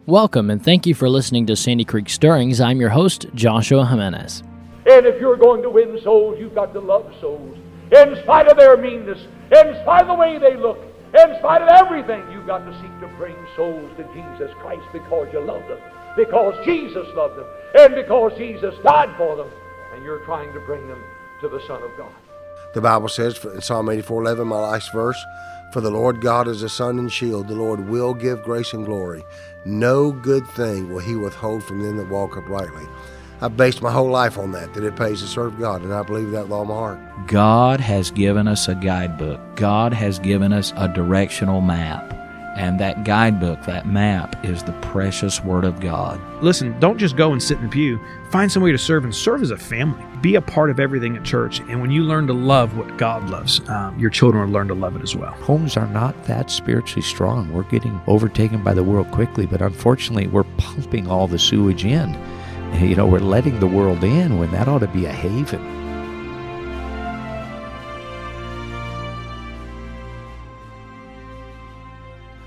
Welcome, and thank you for listening to Sandy Creek Stirrings. I'm your host, Joshua Jimenez. And if you're going to win souls, you've got to love souls. In spite of their meanness, in spite of the way they look, in spite of everything, you've got to seek to bring souls to Jesus Christ because you love them, because Jesus loved them, and because Jesus died for them, and you're trying to bring them to the Son of God. The Bible says in Psalm 84:11, my last verse, "For the Lord God is a sun and shield. The Lord will give grace and glory. No good thing will he withhold from them that walk uprightly." I've based my whole life on that it pays to serve God, and I believe that with all my heart. God has given us a guidebook. God has given us a directional map. And that guidebook, that map, is the precious Word of God. Listen, don't just go and sit in the pew. Find some way to serve, and serve as a family. Be a part of everything at church. And when you learn to love what God loves, your children will learn to love it as well. Homes are not that spiritually strong. We're getting overtaken by the world quickly, but unfortunately, we're pumping all the sewage in. We're letting the world in when that ought to be a haven.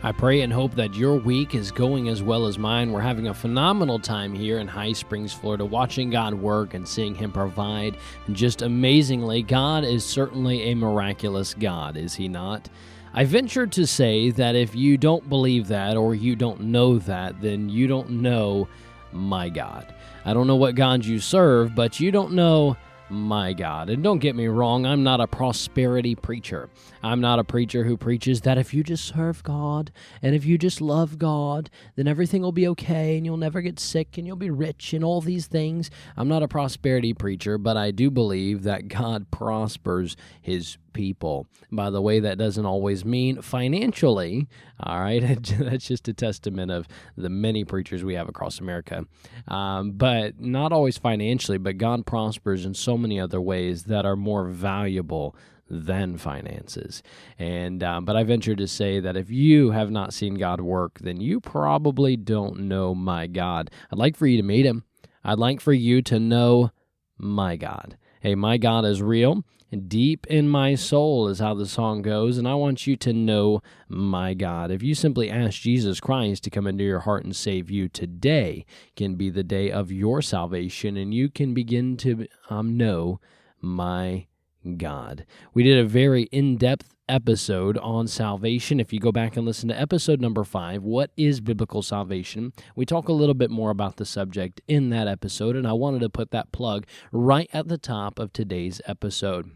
I pray and hope that your week is going as well as mine. We're having a phenomenal time here in High Springs, Florida, watching God work and seeing Him provide. Just amazingly, God is certainly a miraculous God, is He not? I venture to say that if you don't believe that or you don't know that, then you don't know my God. I don't know what God you serve, but you don't know my God. And don't get me wrong, I'm not a prosperity preacher. I'm not a preacher who preaches that if you just serve God and if you just love God, then everything will be okay and you'll never get sick and you'll be rich and all these things. I'm not a prosperity preacher, but I do believe that God prospers His people. By the way, that doesn't always mean financially, all right? That's just a testament of the many preachers we have across America. But not always financially, but God prospers in so many other ways that are more valuable than finances. And but I venture to say that if you have not seen God work, then you probably don't know my God. I'd like for you to meet Him. I'd like for you to know my God. Hey, my God is real. Deep in my soul is how the song goes, and I want you to know my God. If you simply ask Jesus Christ to come into your heart and save you, today can be the day of your salvation, and you can begin to know my God. We did a very in-depth episode on salvation. If you go back and listen to episode number 5, What is Biblical Salvation? We talk a little bit more about the subject in that episode, and I wanted to put that plug right at the top of today's episode.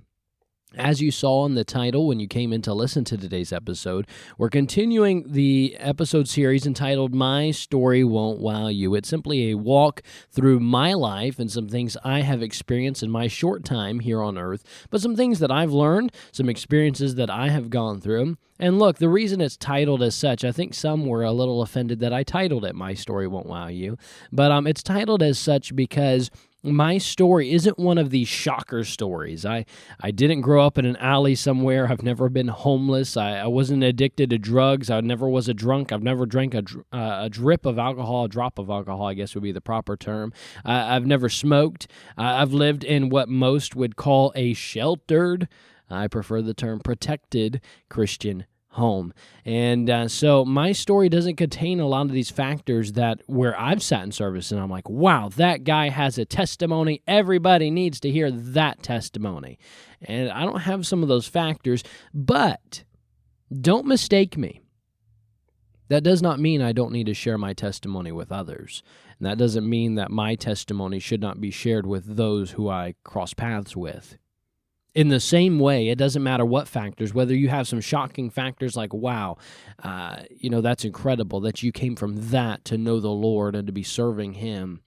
As you saw in the title when you came in to listen to today's episode, we're continuing the episode series entitled My Story Won't Wow You. It's simply a walk through my life and some things I have experienced in my short time here on earth, but some things that I've learned, some experiences that I have gone through. And look, the reason it's titled as such, I think some were a little offended that I titled it My Story Won't Wow You, but it's titled as such because my story isn't one of these shocker stories. I didn't grow up in an alley somewhere. I've never been homeless. I wasn't addicted to drugs. I never was a drunk. I've never drank a drip of alcohol, a drop of alcohol, I guess would be the proper term. I've never smoked. I've lived in what most would call a sheltered, I prefer the term protected Christian home. And so my story doesn't contain a lot of these factors that where I've sat in service and I'm like, wow, that guy has a testimony. Everybody needs to hear that testimony. And I don't have some of those factors, but don't mistake me. That does not mean I don't need to share my testimony with others. And that doesn't mean that my testimony should not be shared with those who I cross paths with. In the same way, it doesn't matter what factors, whether you have some shocking factors like, wow, that's incredible that you came from that to know the Lord and to be serving Him.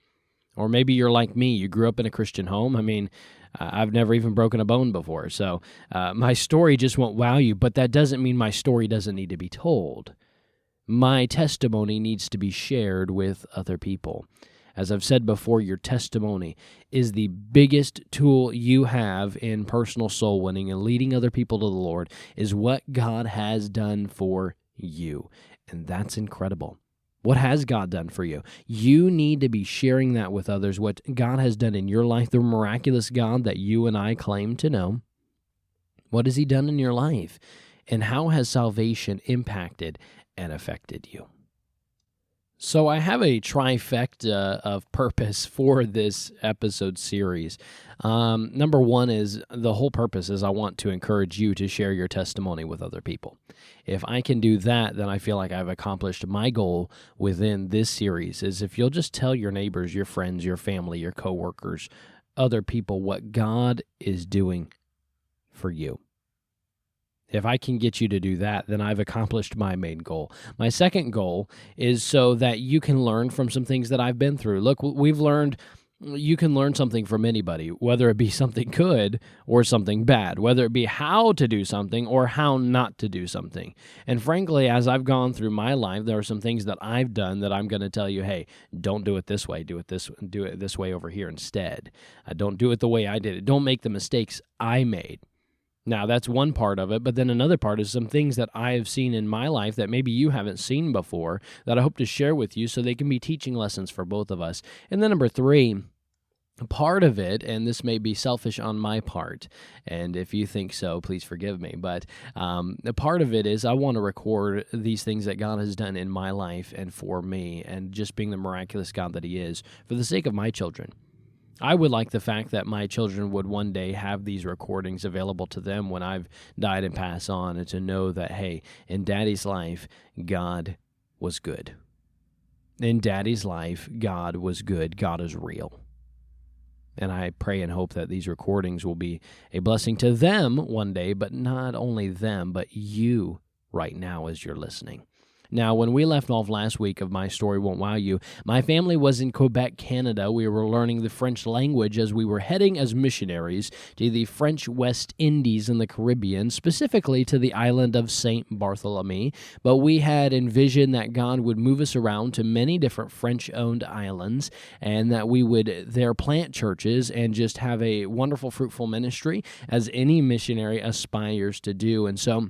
Or maybe you're like me, you grew up in a Christian home. I mean, I've never even broken a bone before, so my story just won't wow you, but that doesn't mean my story doesn't need to be told. My testimony needs to be shared with other people. As I've said before, your testimony is the biggest tool you have in personal soul winning and leading other people to the Lord, is what God has done for you. And that's incredible. What has God done for you? You need to be sharing that with others, what God has done in your life, the miraculous God that you and I claim to know. What has He done in your life? And how has salvation impacted and affected you? So I have a trifecta of purpose for this episode series. Number one is the whole purpose is I want to encourage you to share your testimony with other people. If I can do that, then I feel like I've accomplished my goal within this series, is if you'll just tell your neighbors, your friends, your family, your coworkers, other people what God is doing for you. If I can get you to do that, then I've accomplished my main goal. My second goal is so that you can learn from some things that I've been through. Look, you can learn something from anybody, whether it be something good or something bad, whether it be how to do something or how not to do something. And frankly, as I've gone through my life, there are some things that I've done that I'm going to tell you, hey, don't do it this way, do it this way over here instead. Don't do it the way I did it. Don't make the mistakes I made. Now, that's one part of it, but then another part is some things that I have seen in my life that maybe you haven't seen before that I hope to share with you so they can be teaching lessons for both of us. And then number three, part of it, and this may be selfish on my part, and if you think so, please forgive me, but a part of it is I want to record these things that God has done in my life and for me, and just being the miraculous God that He is, for the sake of my children. I would like the fact that my children would one day have these recordings available to them when I've died and passed on, and to know that, hey, in Daddy's life, God was good. In Daddy's life, God was good. God is real. And I pray and hope that these recordings will be a blessing to them one day, but not only them, but you right now as you're listening. Now, when we left off last week of My Story Won't Wow You, my family was in Quebec, Canada. We were learning the French language as we were heading as missionaries to the French West Indies in the Caribbean, specifically to the island of Saint Barthélemy. But we had envisioned that God would move us around to many different French-owned islands, and that we would there plant churches and just have a wonderful, fruitful ministry as any missionary aspires to do. And so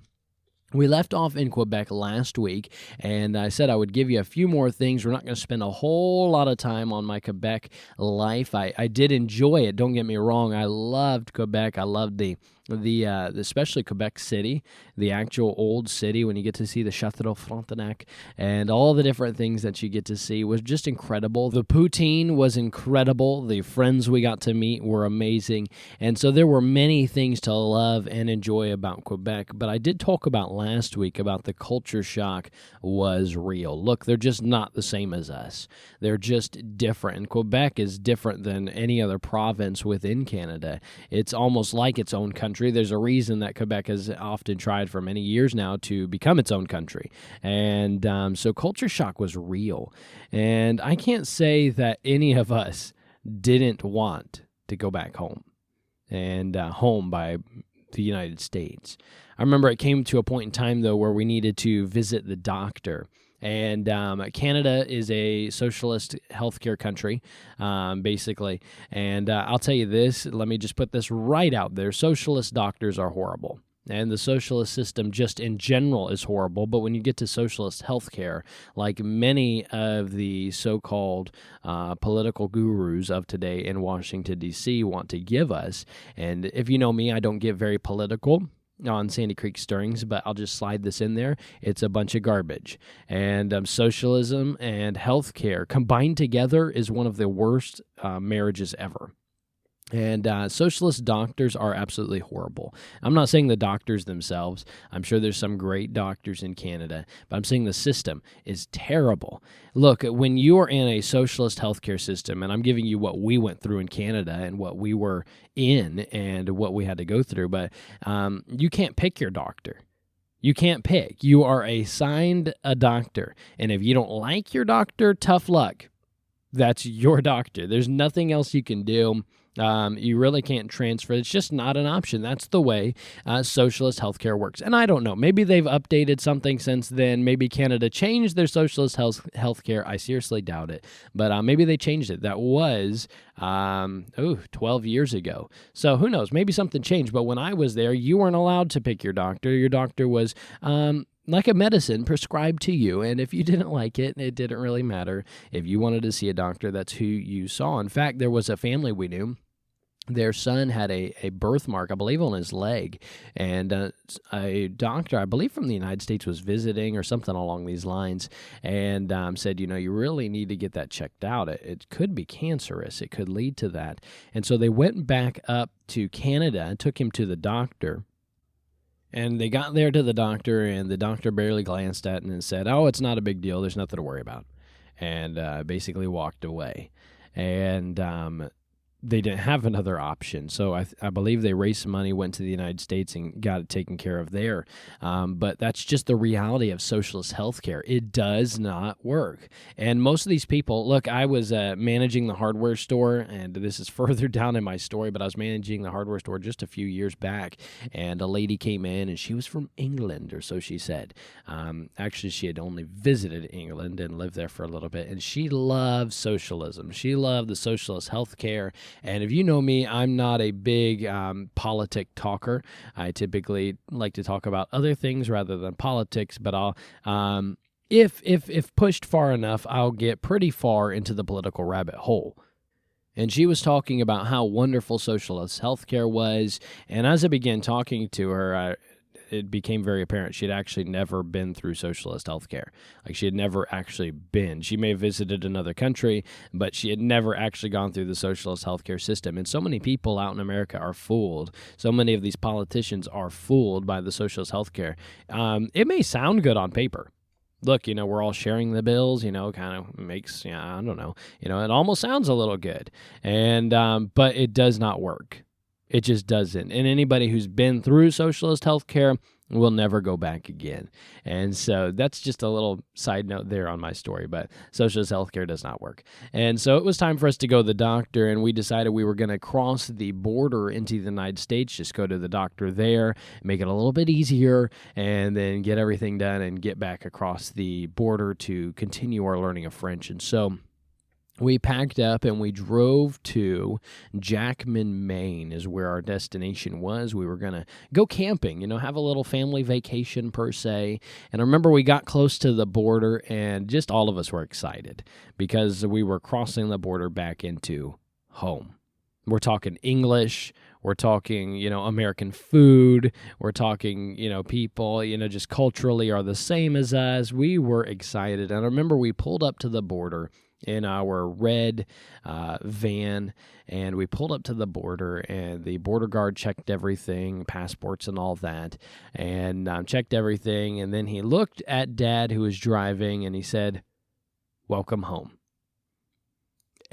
we left off in Quebec last week, and I said I would give you a few more things. We're not going to spend a whole lot of time on my Quebec life. I did enjoy it, don't get me wrong. I loved Quebec. I loved the especially Quebec City, the actual old city, when you get to see the Château Frontenac and all the different things that you get to see was just incredible. The poutine was incredible. The friends we got to meet were amazing. And so there were many things to love and enjoy about Quebec. But I did talk about last week about the culture shock was real. Look, they're just not the same as us. They're just different. And Quebec is different than any other province within Canada. It's almost like its own country. There's a reason that Quebec has often tried for many years now to become its own country. And so culture shock was real. And I can't say that any of us didn't want to go back home, and home by the United States. I remember it came to a point in time, though, where we needed to visit the doctor. And Canada is a socialist healthcare country, basically. And I'll tell you this, let me just put this right out there. Socialist doctors are horrible. And the socialist system just in general is horrible. But when you get to socialist healthcare, like many of the so-called political gurus of today in Washington, D.C. want to give us, and if you know me, I don't get very political on Sandy Creek Stirrings, but I'll just slide this in there. It's a bunch of garbage. And socialism and healthcare combined together is one of the worst marriages ever. And socialist doctors are absolutely horrible. I'm not saying the doctors themselves. I'm sure there's some great doctors in Canada, but I'm saying the system is terrible. Look, when you are in a socialist healthcare system, and I'm giving you what we went through in Canada and what we were in and what we had to go through, but you can't pick your doctor. You can't pick. You are assigned a doctor, and if you don't like your doctor, tough luck. That's your doctor. There's nothing else you can do. You really can't transfer. It's just not an option. That's the way socialist healthcare works. And I don't know. Maybe they've updated something since then. Maybe Canada changed their socialist healthcare. I seriously doubt it. But maybe they changed it. That was 12 years ago. So who knows? Maybe something changed. But when I was there, you weren't allowed to pick your doctor. Your doctor was like a medicine prescribed to you, and if you didn't like it, it didn't really matter. If you wanted to see a doctor, that's who you saw. In fact, there was a family we knew their son had a birthmark, I believe, on his leg, and a doctor, I believe from the United States, was visiting or something along these lines, and said, you really need to get that checked out. It could be cancerous. It could lead to that. And so they went back up to Canada and took him to the doctor. And they got there to the doctor, and the doctor barely glanced at it and said, "Oh, it's not a big deal. There's nothing to worry about," and basically walked away. And they didn't have another option. So I believe they raised some money, went to the United States, and got it taken care of there. But that's just the reality of socialist healthcare. It does not work. And most of these people, look, I was managing the hardware store, and this is further down in my story, but I was managing the hardware store just a few years back, and a lady came in, and she was from England, or so she said. Actually, she had only visited England and lived there for a little bit, and she loved socialism. She loved the socialist healthcare. And if you know me, I'm not a big politic talker. I typically like to talk about other things rather than politics, but I'll if pushed far enough, I'll get pretty far into the political rabbit hole. And she was talking about how wonderful socialist healthcare was, and as I began talking to her, it became very apparent she had actually never been through socialist healthcare. Like, she had never actually been. She may have visited another country, but she had never actually gone through the socialist healthcare system. And so many people out in America are fooled. So many of these politicians are fooled by the socialist healthcare. It may sound good on paper. Look, we're all sharing the bills, kind of makes, I don't know, it almost sounds a little good. And but it does not work. It just doesn't. And anybody who's been through socialist healthcare will never go back again. And so that's just a little side note there on my story, but socialist healthcare does not work. And so it was time for us to go to the doctor, and we decided we were going to cross the border into the United States, just go to the doctor there, make it a little bit easier, and then get everything done and get back across the border to continue our learning of French. And so we packed up and we drove to Jackman, Maine is where our destination was. We were going to go camping, have a little family vacation per se. And I remember we got close to the border and just all of us were excited because we were crossing the border back into home. We're talking English. We're talking, American food. We're talking, people, just culturally are the same as us. We were excited. And I remember we pulled up to the border in our red van, and we pulled up to the border, and the border guard checked everything, passports and all that, and checked everything, and then he looked at Dad, who was driving, and he said, "Welcome home."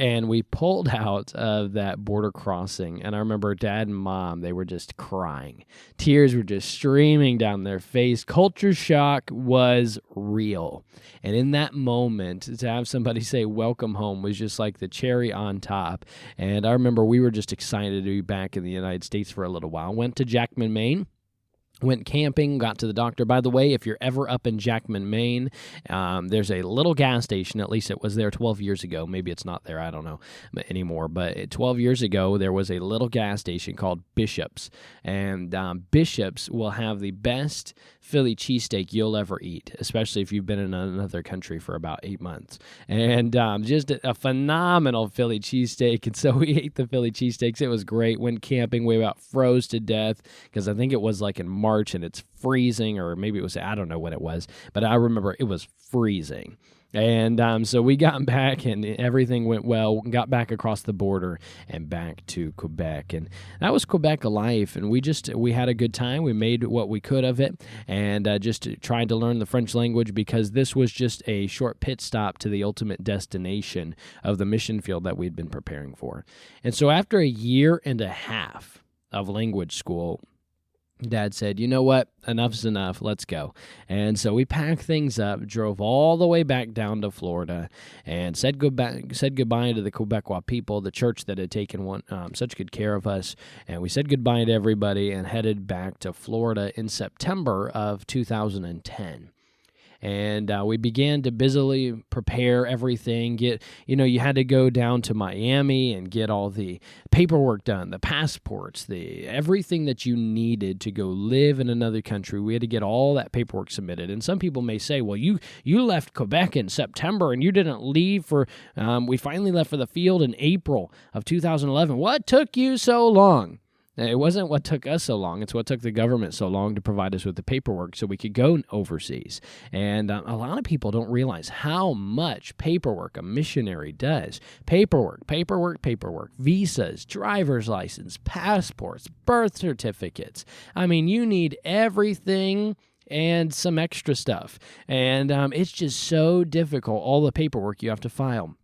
And we pulled out of that border crossing, and I remember Dad and Mom, they were just crying. Tears were just streaming down their face. Culture shock was real. And in that moment, to have somebody say welcome home was just like the cherry on top. And I remember we were just excited to be back in the United States for a little while. Went to Jackman, Maine. Went camping, got to the doctor. By the way, if you're ever up in Jackman, Maine, there's a little gas station, at least it was there 12 years ago. Maybe it's not there, I don't know anymore. But 12 years ago, there was a little gas station called Bishop's. And Bishop's will have the best Philly cheesesteak you'll ever eat, especially if you've been in another country for about 8 months. And just a phenomenal Philly cheesesteak. And so we ate the Philly cheesesteaks. It was great. Went camping. We about froze to death because I think it was like in March and it's freezing, or maybe it was, I don't know what it was, but I remember it was freezing. And so we got back and everything went well, got back across the border and back to Quebec. And that was Quebec life. And we had a good time. We made what we could of it and just tried to learn the French language because this was just a short pit stop to the ultimate destination of the mission field that we'd been preparing for. And so after a year and a half of language school, Dad said, "You know what? Enough's enough. Let's go." And so we packed things up, drove all the way back down to Florida, and said goodbye to the Quebecois people, the church that had taken such good care of us. And we said goodbye to everybody and headed back to Florida in September of 2010. And we began to busily prepare everything. You had to go down to Miami and get all the paperwork done, the passports, everything that you needed to go live in another country. We had to get all that paperwork submitted. And some people may say, well, you left Quebec in September and you didn't leave we finally left for the field in April of 2011. What took you so long? It wasn't what took us so long. It's what took the government so long to provide us with the paperwork so we could go overseas. And a lot of people don't realize how much paperwork a missionary does. Paperwork, visas, driver's license, passports, birth certificates. I mean, you need everything and some extra stuff. And it's just so difficult, all the paperwork you have to file.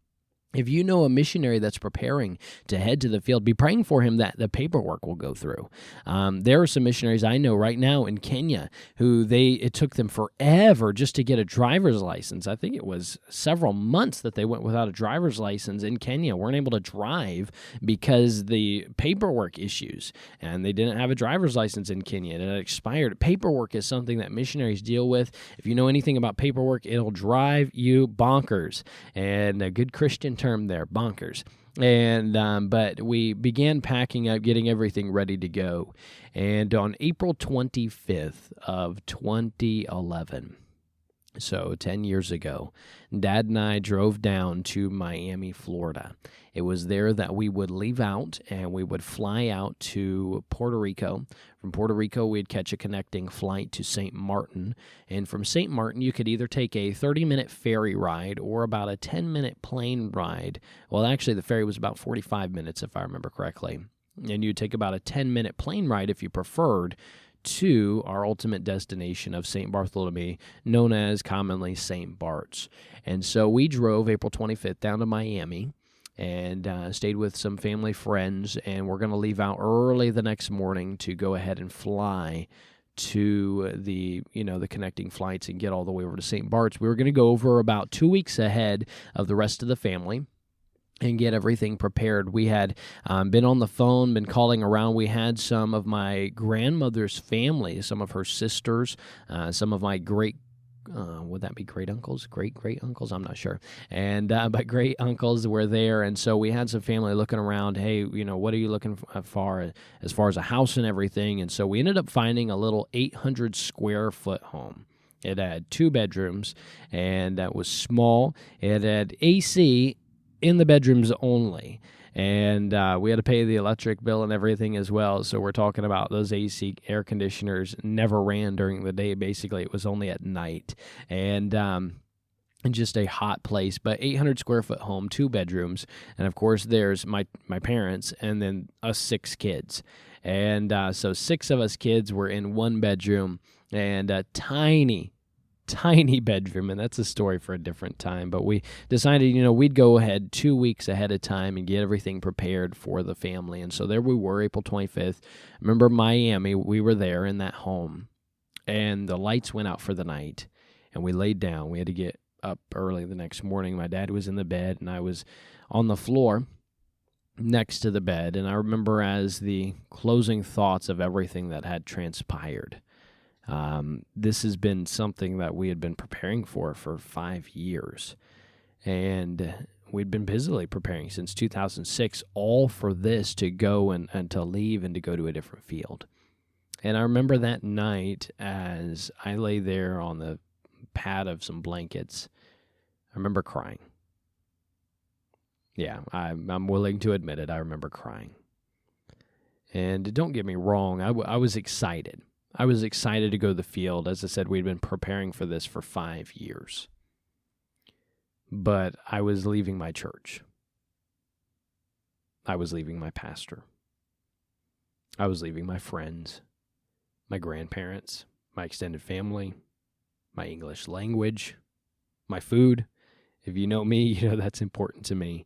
If you know a missionary that's preparing to head to the field, be praying for him that the paperwork will go through. There are some missionaries I know right now in Kenya who it took them forever just to get a driver's license. I think it was several months that they went without a driver's license in Kenya, weren't able to drive because the paperwork issues, and they didn't have a driver's license in Kenya. It had expired. Paperwork is something that missionaries deal with. If you know anything about paperwork, it'll drive you bonkers. And a good Christian term there, bonkers. And but we began packing up, getting everything ready to go. And on April 25th of 2011, so 10 years ago, Dad and I drove down to Miami, Florida. It was there that we would leave out and we would fly out to Puerto Rico. From Puerto Rico, we'd catch a connecting flight to St. Martin. And from St. Martin, you could either take a 30-minute ferry ride or about a 10-minute plane ride. Well, actually, the ferry was about 45 minutes, if I remember correctly. And you'd take about a 10-minute plane ride if you preferred to our ultimate destination of St. Bartholomew, known as commonly St. Bart's. And so we drove April 25th down to Miami and stayed with some family friends, and we're going to leave out early the next morning to go ahead and fly to the connecting flights and get all the way over to St. Bart's. We were going to go over about 2 weeks ahead of the rest of the family and get everything prepared. We had been on the phone, been calling around. We had some of my grandmother's family, some of her sisters, some of my would that be great uncles? Great uncles? I'm not sure. And but great uncles were there, and so we had some family looking around. Hey, what are you looking for as far as a house and everything? And so we ended up finding a little 800 square foot home. It had 2 bedrooms, and that was small. It had AC in the bedrooms only, and we had to pay the electric bill and everything as well. So we're talking about those AC air conditioners never ran during the day. Basically, it was only at night, and just a hot place. But 800 square foot home, 2 bedrooms, and of course there's my parents and then us 6 kids, and so 6 of us kids were in 1 bedroom and a tiny bedroom, and that's a story for a different time. But we decided, we'd go ahead 2 weeks ahead of time and get everything prepared for the family. And so there we were, April 25th. Remember Miami, we were there in that home, and the lights went out for the night, and we laid down. We had to get up early the next morning. My dad was in the bed, and I was on the floor next to the bed. And I remember as the closing thoughts of everything that had transpired. This has been something that we had been preparing for 5 years, and we'd been busily preparing since 2006, all for this to go and to leave and to go to a different field. And I remember that night as I lay there on the pad of some blankets, I remember crying. Yeah, I'm willing to admit it. I remember crying. And don't get me wrong, I was excited. I was excited to go to the field. As I said, we'd been preparing for this for 5 years. But I was leaving my church. I was leaving my pastor. I was leaving my friends, my grandparents, my extended family, my English language, my food. If you know me, that's important to me.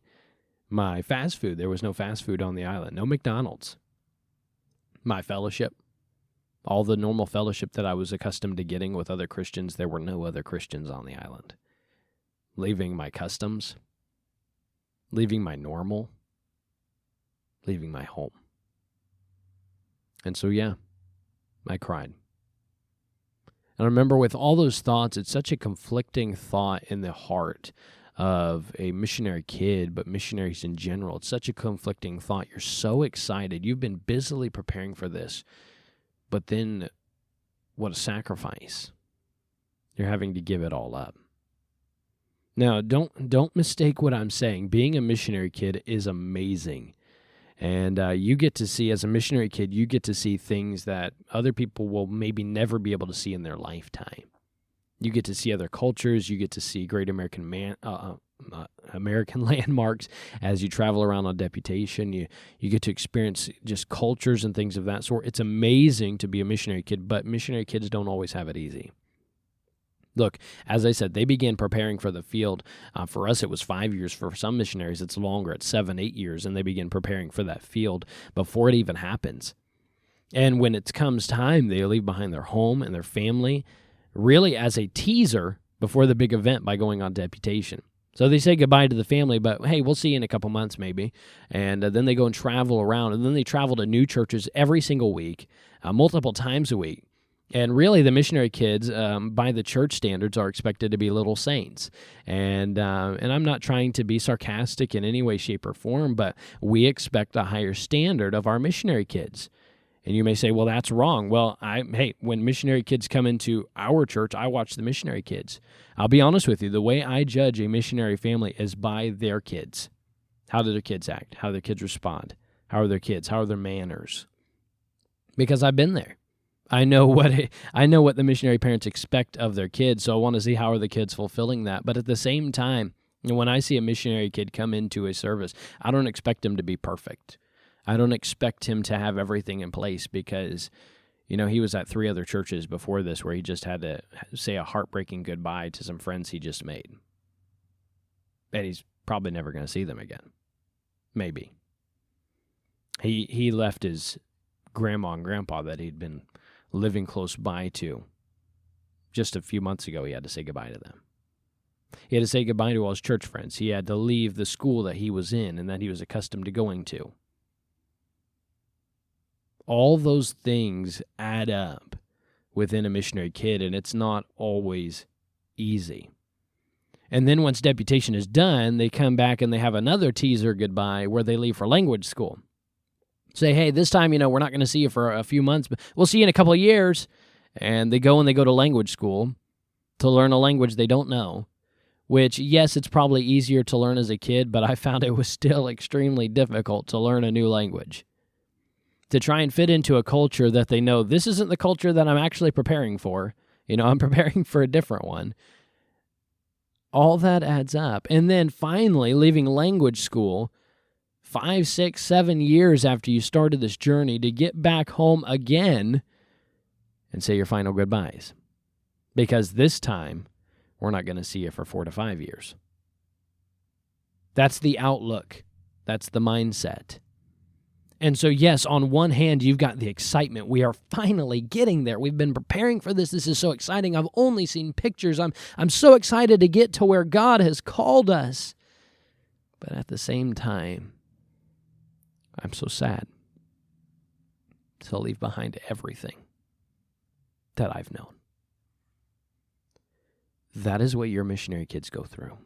My fast food. There was no fast food on the island. No McDonald's. My fellowship. All the normal fellowship that I was accustomed to getting with other Christians, there were no other Christians on the island. Leaving my customs, leaving my normal, leaving my home. And so, yeah, I cried. And I remember with all those thoughts, it's such a conflicting thought in the heart of a missionary kid, but missionaries in general. It's such a conflicting thought. You're so excited. You've been busily preparing for this, but then what a sacrifice. You're having to give it all up. Now, don't mistake what I'm saying. Being a missionary kid is amazing. And you get to see, as a missionary kid, you get to see things that other people will maybe never be able to see in their lifetime. You get to see other cultures. You get to see great American landmarks as you travel around on deputation. You get to experience just cultures and things of that sort. It's amazing to be a missionary kid, but missionary kids don't always have it easy. Look, as I said, they began preparing for the field. For us, it was 5 years. For some missionaries, it's longer. It's 7, 8 years, and they begin preparing for that field before it even happens. And when it comes time, they leave behind their home and their family, really as a teaser before the big event by going on deputation. So they say goodbye to the family, but hey, we'll see you in a couple months maybe. And then they go and travel around, and then they travel to new churches every single week, multiple times a week. And really, the missionary kids, by the church standards, are expected to be little saints. And I'm not trying to be sarcastic in any way, shape, or form, but we expect a higher standard of our missionary kids. And you may say, well, that's wrong. Well, when missionary kids come into our church, I watch the missionary kids. I'll be honest with you. The way I judge a missionary family is by their kids. How do their kids act? How do their kids respond? How are their kids? How are their manners? Because I've been there. I know what the missionary parents expect of their kids, so I want to see how are the kids fulfilling that. But at the same time, when I see a missionary kid come into a service, I don't expect him to be perfect. I don't expect him to have everything in place because, he was at 3 other churches before this where he just had to say a heartbreaking goodbye to some friends he just made. And he's probably never going to see them again. Maybe. He left his grandma and grandpa that he'd been living close by to. Just a few months ago, he had to say goodbye to them. He had to say goodbye to all his church friends. He had to leave the school that he was in and that he was accustomed to going to. All those things add up within a missionary kid, and it's not always easy. And then once deputation is done, they come back and they have another teaser goodbye where they leave for language school. Say, hey, this time, we're not going to see you for a few months, but we'll see you in a couple of years. And they go to language school to learn a language they don't know, which, yes, it's probably easier to learn as a kid, but I found it was still extremely difficult to learn a new language. To try and fit into a culture that they know, this isn't the culture that I'm actually preparing for. I'm preparing for a different one. All that adds up. And then finally, leaving language school 5, 6, 7 years after you started this journey to get back home again and say your final goodbyes. Because this time, we're not going to see you for 4 to 5 years. That's the outlook. That's the mindset. And so, yes, on one hand, you've got the excitement. We are finally getting there. We've been preparing for this. This is so exciting. I've only seen pictures. I'm so excited to get to where God has called us. But at the same time, I'm so sad to leave behind everything that I've known. That is what your missionary kids go through.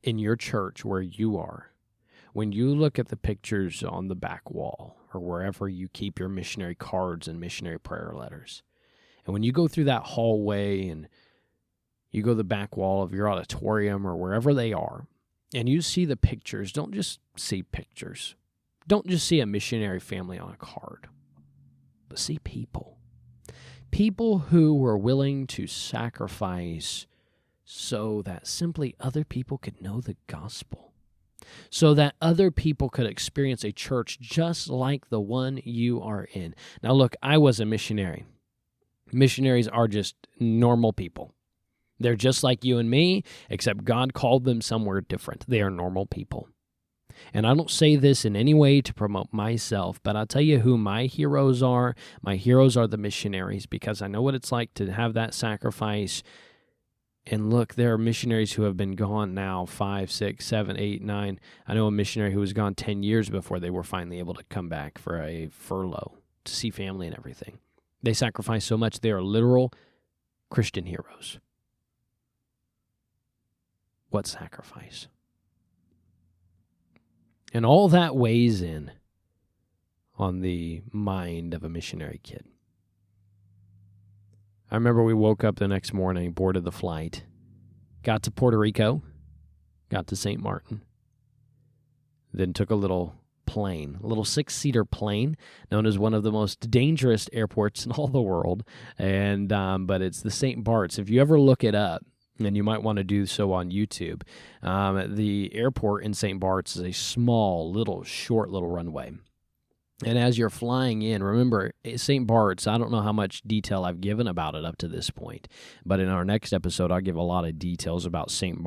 In your church where you are, when you look at the pictures on the back wall or wherever you keep your missionary cards and missionary prayer letters, and when you go through that hallway and you go to the back wall of your auditorium or wherever they are, and you see the pictures, don't just see pictures. Don't just see a missionary family on a card, but see people. People who were willing to sacrifice so that simply other people could know the gospel, so that other people could experience a church just like the one you are in. Now look, I was a missionary. Missionaries are just normal people. They're just like you and me, except God called them somewhere different. They are normal people. And I don't say this in any way to promote myself, but I'll tell you who my heroes are. My heroes are the missionaries, because I know what it's like to have that sacrifice. And look, there are missionaries who have been gone now 5, 6, 7, 8, 9. I know a missionary who was gone 10 years before they were finally able to come back for a furlough to see family and everything. They sacrifice so much. They are literal Christian heroes. What sacrifice? And all that weighs in on the mind of a missionary kid. I remember we woke up the next morning, boarded the flight, got to Puerto Rico, got to St. Martin, then took a little plane, a little 6-seater plane, known as one of the most dangerous airports in all the world, and but it's the St. Bart's. If you ever look it up, and you might want to do so on YouTube, the airport in St. Bart's is a small, short little runway. And as you're flying in, remember, St. Bart's, I don't know how much detail I've given about it up to this point, but in our next episode, I'll give a lot of details about St.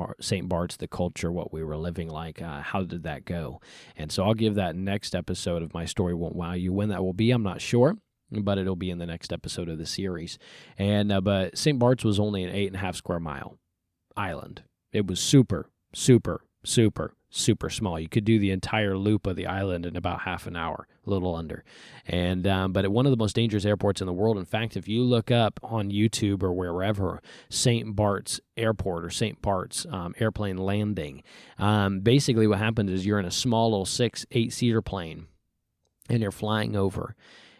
Bart's, the culture, what we were living like, how did that go. And so I'll give that next episode of My Story Won't Wow You. When that will be, I'm not sure, but it'll be in the next episode of the series. And but St. Bart's was only an 8.5 square mile island. It was super, super, super, super small. You could do the entire loop of the island in about half an hour, a little under. And but at one of the most dangerous airports in the world. In fact, if you look up on YouTube or wherever St. Bart's Airport or St. Bart's airplane landing, basically what happens is you're in a small little 8-seater plane and you're flying over.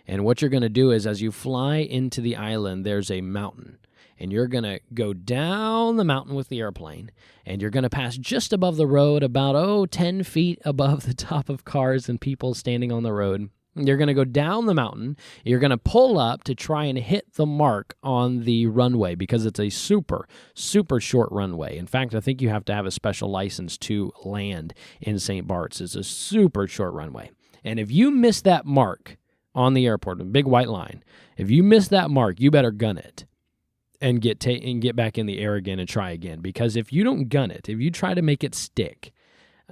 And what you're going to do is as you fly into the island, there's a mountain. And you're going to go down the mountain with the airplane, and you're going to pass just above the road, about 10 feet above the top of cars and people standing on the road. You're going to go down the mountain. You're going to pull up to try and hit the mark on the runway because it's a super, super short runway. In fact, I think you have to have a special license to land in St. Bart's. It's a super short runway. And if you miss that mark on the airport, a big white line, if you miss that mark, you better gun it. And get back in the air again and try again. Because if you don't gun it, if you try to make it stick,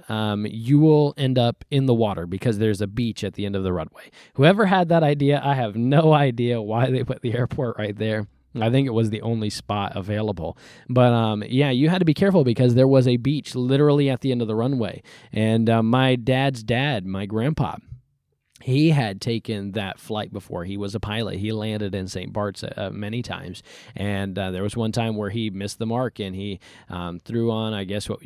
you will end up in the water because there's a beach at the end of the runway. Whoever had that idea, I have no idea why they put the airport right there. I think it was the only spot available. But yeah, you had to be careful because there was a beach literally at the end of the runway. And my dad's dad, my grandpa, he had taken that flight before. He was a pilot. He landed in St. Bart's many times. And there was one time where he missed the mark and he threw on, I guess, what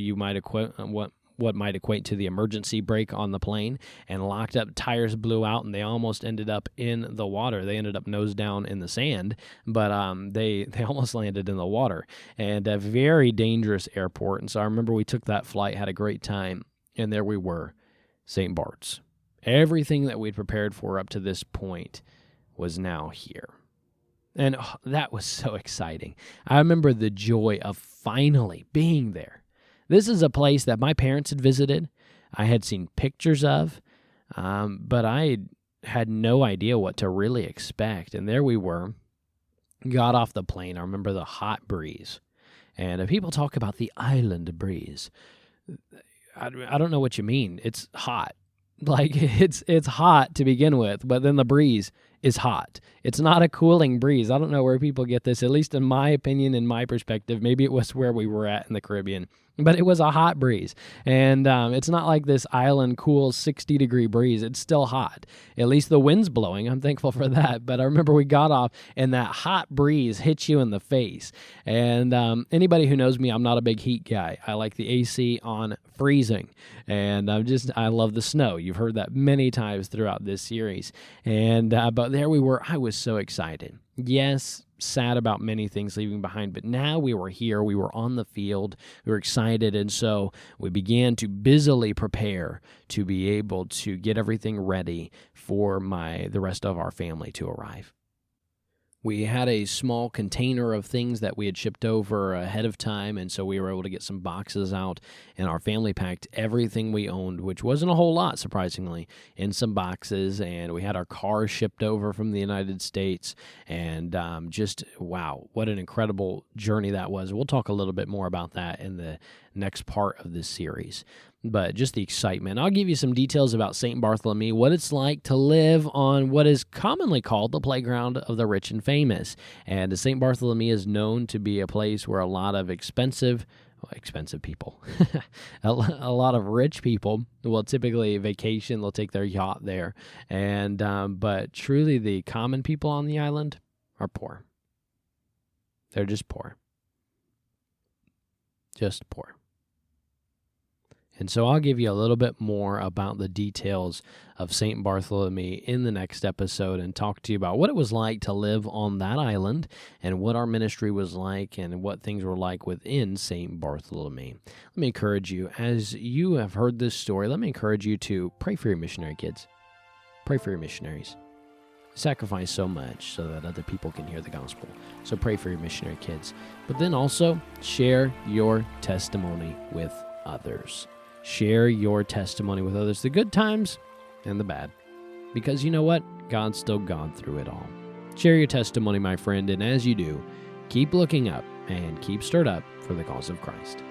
might equate to the emergency brake on the plane and locked up. Tires blew out and they almost ended up in the water. They ended up nose down in the sand, but they almost landed in the water. And a very dangerous airport. And so I remember we took that flight, had a great time, and there we were, St. Bart's. Everything that we'd prepared for up to this point was now here. And that was so exciting. I remember the joy of finally being there. This is a place that my parents had visited. I had seen pictures of, but I had no idea what to really expect. And there we were, got off the plane. I remember the hot breeze. And people talk about the island breeze. I don't know what you mean. It's hot. Like, it's hot to begin with, but then the breeze is hot. It's not a cooling breeze. I don't know where people get this, at least in my opinion, in my perspective. Maybe it was where we were at in the Caribbean. But it was a hot breeze. And it's not like this island cool 60-degree breeze. It's still hot. At least the wind's blowing. I'm thankful for that. But I remember we got off and that hot breeze hits you in the face. And anybody who knows me, I'm not a big heat guy. I like the AC on freezing. And I love the snow. You've heard that many times throughout this series. And but there we were. I was so excited. Yes, sad about many things leaving behind, but now we were here. We were on the field. We were excited, and so we began to busily prepare to be able to get everything ready for the rest of our family to arrive. We had a small container of things that we had shipped over ahead of time, and so we were able to get some boxes out, and our family packed everything we owned, which wasn't a whole lot, surprisingly, in some boxes, and we had our car shipped over from the United States, and just, wow, what an incredible journey that was. We'll talk a little bit more about that in the next part of this series. But just the excitement. I'll give you some details about St. Bartholomew, what it's like to live on what is commonly called the playground of the rich and famous. And St. Bartholomew is known to be a place where a lot of expensive people, a lot of rich people will typically vacation. They'll take their yacht there. And but truly the common people on the island, are poor. They're just poor. Just poor. And so I'll give you a little bit more about the details of St. Bartholomew in the next episode and talk to you about what it was like to live on that island and what our ministry was like and what things were like within St. Bartholomew. Let me encourage you, as you have heard this story, let me encourage you to pray for your missionary kids. Pray for your missionaries. Sacrifice so much so that other people can hear the gospel. So pray for your missionary kids. But then also share your testimony with others. Share your testimony with others, the good times and the bad. Because you know what? God's still gone through it all. Share your testimony, my friend, and as you do, keep looking up and keep stirred up for the cause of Christ.